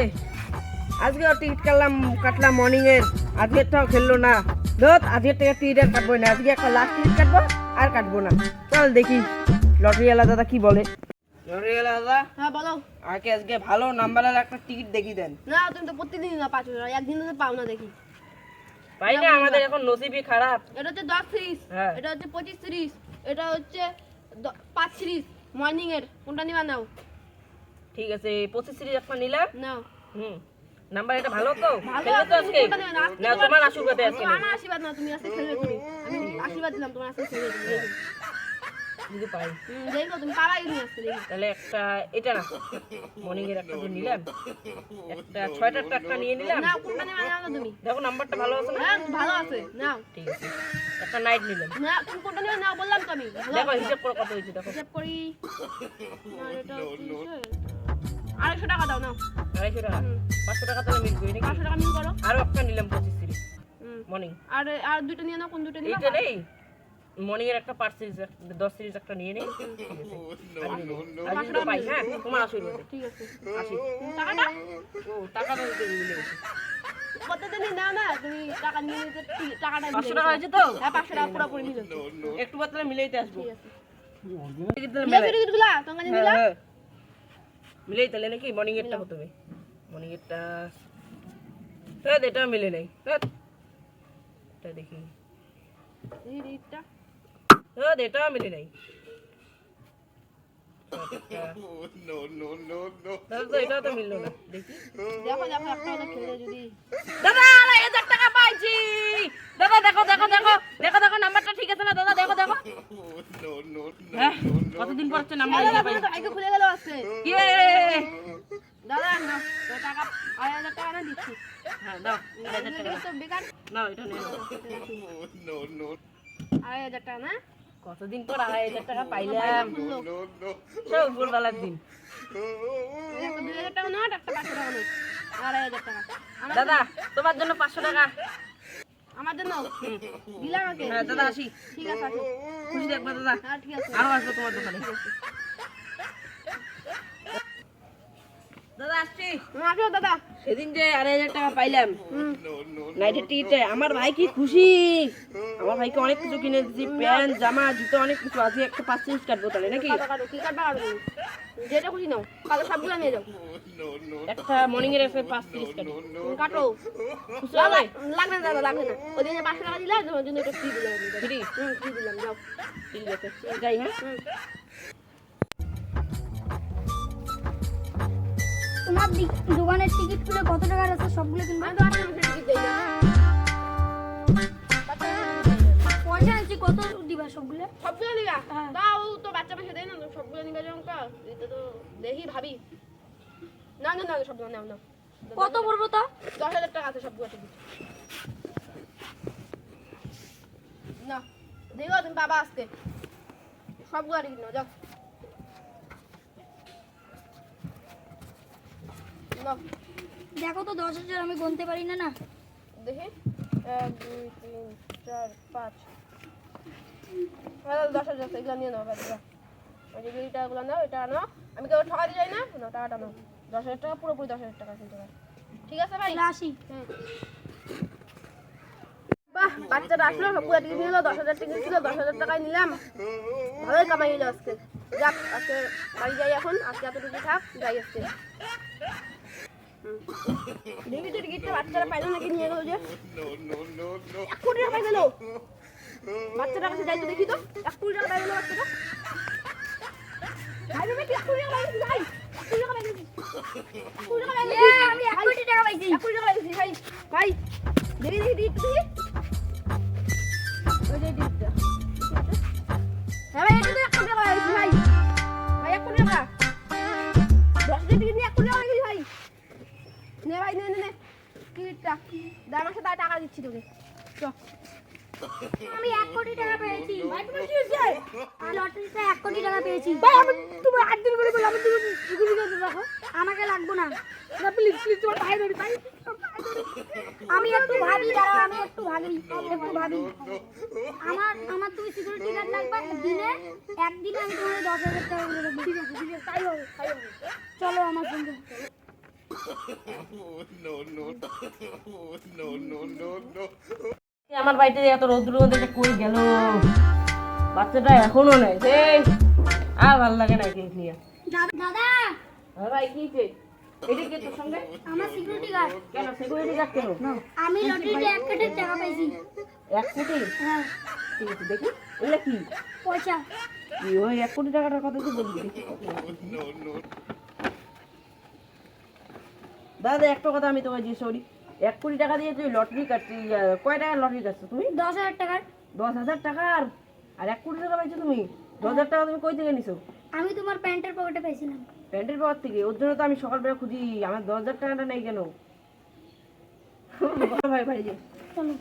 এই আজকে টিকিট কাটলাম মর্নিং এর, আজকেরটাও খেললো না। ধর আজকের থেকে টিকিট আর কাটবো না, আজকে একটা লাস্ট টিকিট কাটবো আর কাটবো না। চল দেখি লটারিওয়ালা দাদা কি বলে। লটারিওয়ালা দাদা, হ্যাঁ বলো। আজকে ভালো নাম্বারের একটা টিকিট দেখি দেন। না তুমি তো প্রতিদিন না 5,000, একদিন তো পাও না দেখি। পাই না, আমাদের এখন নসিবই খারাপ। এটা হচ্ছে 10 সিরিজ, এটা হচ্ছে 25 সিরিজ, এটা হচ্ছে 5 সিরিজ মর্নিং এর। কোনটা নিবা নাও? ঠিক আছে 25 সিরিজ একটা নিলাম। নাও। নাম্বার এটা ভালো তো? ভালো খেলবে তো আজকে? না তোমার আশীর্বাদে আজকে। আমার আশীর্বাদ না, তুমি আজকে খেলবে। তুমি আমি আশীর্বাদ দিলাম তোমার আজকে খেলবে। যদি পাই দেখো তুমি পারাই নি আজকে দেখি। তাহলে একটা এটা না মর্নিং এর একটা নিলাম, একটা 6টা একটা নিয়ে নিলাম। না কোনটা নিবা নাও তুমি। দেখো নাম্বারটা ভালো আছে না? হ্যাঁ ভালো আছে, নাও। ঠিক আছে একটা নাইট নিলাম। না তুমি কোনটা নিবা নাও বললাম তো আমি। দেখো হিসাব করে কত হয়েছে দেখো। হিসাব করি। না এটা 250 টাকা দাও নাও। 250 টাকা 500 টাকা তাহলে মিল করি নাকি? 500 টাকা মিল করো। আরো একটা নিলাম 25 সিরিজ মর্নিং। আর দুটো নিয়ে নাও। কোন দুটো নিবা? এইটা নেই মর্নিং এর একটা 5 সিরিজ 10 সিরিজ একটা নিয়ে নেই। ঠিক আছে আজ তো পাই। হ্যাঁ তোমার আশীর্বাদ। ঠিক আছে আসি টাকাটা। ও টাকাটা দিতে মিলে গেছে। কতদিন নাও না তুমি টাকা নিয়ে নিতে। টাকাটা 500 টাকা হয়েছে তো? হ্যাঁ 500 টাকা পুরোপুরি মিলে। একটু বাদ তাহলে মিলাইতে আসবো। ঠিক আছে টিকিট তাহলে মিলে টিকিটগুলা তোমরা নিয়ে নিলা। হ্যাঁ মিলাই তাহলে নাকি মর্নিং এরটা হতে হবে। মর্নিং এরটা এটা মিলে নাই। এটা দেখি এই রেটটা এটা মিলে নাই। এটা তো মিললো না। দেখি দেখো দেখো একটা হলো খেলে যদি। দাদা 1000 টাকা পাইছি। দাদা দেখো দেখো দেখো দেখো দেখো নাম্বারটা ঠিক আছে না দাদা? দেখো দেখো হ্যাঁ কতদিন পর হচ্ছে নাম্বার আগে খুলে গেল আছে। ইয়ে দাদা না তো টাকা 2,000 টাকা না দিচ্ছি। হ্যাঁ দাও 1000 টাকা তো বেকার। না এটা নেই। 2,000 টাকা না? কতদিন পর 2,000 টাকা পাইলাম। সব ভোরবেলার দিন। একটা 2,000 টাকা নোট, একটা 500 টাকা নোট, 2,500 টাকা। দাদা তোমার জন্য 500 টাকা। আমার জন্য দিলাম আমাকে। হ্যাঁ দাদা আসি। ঠিক আছে আসো। খুশি দেখবা দাদা? হ্যাঁ ঠিক আছে। আরো আসবো তোমার দোকানে। দাদা আসছি। আসো দাদা। সেদিন যে 2,500 টাকা পাইলাম নাইটের টিকিটে, আমার ভাই কি খুশি। আমার ভাইকে অনেক কিছু কিনে দিচ্ছি, প্যান্ট জামা জুতো অনেক কিছু। আজকে একটা 5 সিরিজ কাটবো তাহলে নাকি? কাটো কি কাটবা কাটো তুমি। যেটা খুশি নাও, কালো সবগুলো নিয়ে যাও। একটা মর্নিং এর একটা 5 সিরিজ কাটবো। কাটো। খুশি হবে? লাগবে না দাদা, লাগবে না। ওই দিনে 500 টাকা দিলা, তোমার জন্য এটা ফ্রি দিলাম। ফ্রি? ফ্রি দিলাম, যাও। ঠিক আছে যাই। হ্যাঁ তোমার দোকানের টিকিট গুলো কত টাকার আছে সবগুলো কিনবো? আমি তো আসলে টিকিট দেই না। পয়সা আনছি, কত দিবা সবগুলো? সবগুলো নিবা? দাও তো বাচ্চা পয়সা দেয় না, সবগুলো নিবা যখন কা দিতে তো দেখি ভাবি। না না না সবগুলো নাও নাও। কত পড়বো তা? 10,000 টাকা আছে সবগুলো টিকিট। না দেখো তুমি বাবা আসতে সবগুলো টিকিট নাও, যাও নাও। দেখো তো 10,000 আমি গুনতে পারি না। না দেখি 1 2 3 4 5 10,000 এগুলো নিয়ে নাও। বাচ্চা ওই যে টাকাগুলো নাও, এটা নাও। আমি কেউ ঠকাতে যাই না, না টাকাটা নাও। 10,000 টাকা পুরোপুরি 10,000 টাকা কিন্তু ভাই। ঠিক আছে ভাই আসি। বাহ বাচ্চাটা আসলো, সবগুলো টিকিট নিলো। 10,000 টিকিট ছিল, 10,000 টাকায় নিলাম। ভালোই কামাই হলো আজকে। যাক আজকে বাড়ি যাই এখন। আজকে এতটুকু থাক, যাই আজকে। টিকিটটা বাচ্চারা পাইলো নাকি, নিয়ে গেলো যে 1 কোটি টাকা পাই গেল। বাচ্চাটার কাছে যাই তো দেখি তো 1 কোটি টাকা পাই গেল বাচ্চাটা। ভাই তুমি 1 কোটি টাকা পাইছি ভাই। 1 কোটি টাকা পাইছি। 1 কোটি টাকা পাইছি। আমি 1 কোটি টাকা পাইছি। 1 কোটি টাকা পাইছি ভাই। ভাই দেখি টিকিট দেখি। ওই যে টিকিটটা। হ্যাঁ ভাই এটা তো 1 কোটি টাকা পাইছি ভাই। ভাই 1 কোটি টাকা। 10 টিকিট নিয়ে 1 কোটি টাকা পাইছি ভাই। নে ভাই নে নে নে টিকিটটা দে, আমার সাথে টাকা দিচ্ছি তোকে। চ আমি 1 কোটি টাকা পেয়েছি। ভাই তুমি কি হয়েছে? লটারিতে 1 কোটি টাকা পেয়েছি। ভাই আমি তুমি 8 দিন করে বললাম, তুমি টিকিট দিতে রাখো। আমাকে লাগবো না। না প্লিজ প্লিজ তোমার ভাই ধরি ভাই। আমি একটু ভাবি, দাঁড়াও আমি একটু ভাবি। আমার তুমি সিকিউরিটি গার্ড লাগবে দিনে। একদিনে আমি তোমার 10,000 টাকা করে দেবো। ঠিক আছে তাই হবে তাই হবে। চলো আমার সঙ্গে। আমার বাড়িতে এত রৌদ্র মধ্যে কই গেল বাচ্চাটা এখনো নাই এই আর ভালো লাগে না কেস নিয়ে দাদা ভাই কি হয়েছে এটা কে তোর সঙ্গে আমার সিকিউরিটি গার্ড। কেন সিকিউরিটি গার্ড কেন আমি লটারিতে 1 কোটি টাকা পাইছি। 1 কোটি হ্যাঁ, ঠিক আছে দেখি এগুলো কি পয়সা। কি ওই 1 কোটি টাকাটার কথা তো বলবি দাদা একটা কথা আমি তোমায় জিজ্ঞেস করি 1 কোটি টাকা দিয়ে তুই লটারি কাটছিস কয় টাকার লটারি কাটছো তুমি 10,000 টাকার। 10,000 টাকার আর 1 কোটি টাকা পাইছো তুমি 10,000 টাকা তুমি কই থেকে নিছো আমি তোমার প্যান্টের পকেটে পাইছিলাম। প্যান্টের পাওয়ার থেকে ওর জন্য তো আমি সকালবেলা খুঁজি আমার 10,000 টাকাটা নেই কেন ভাই ভাই চলো।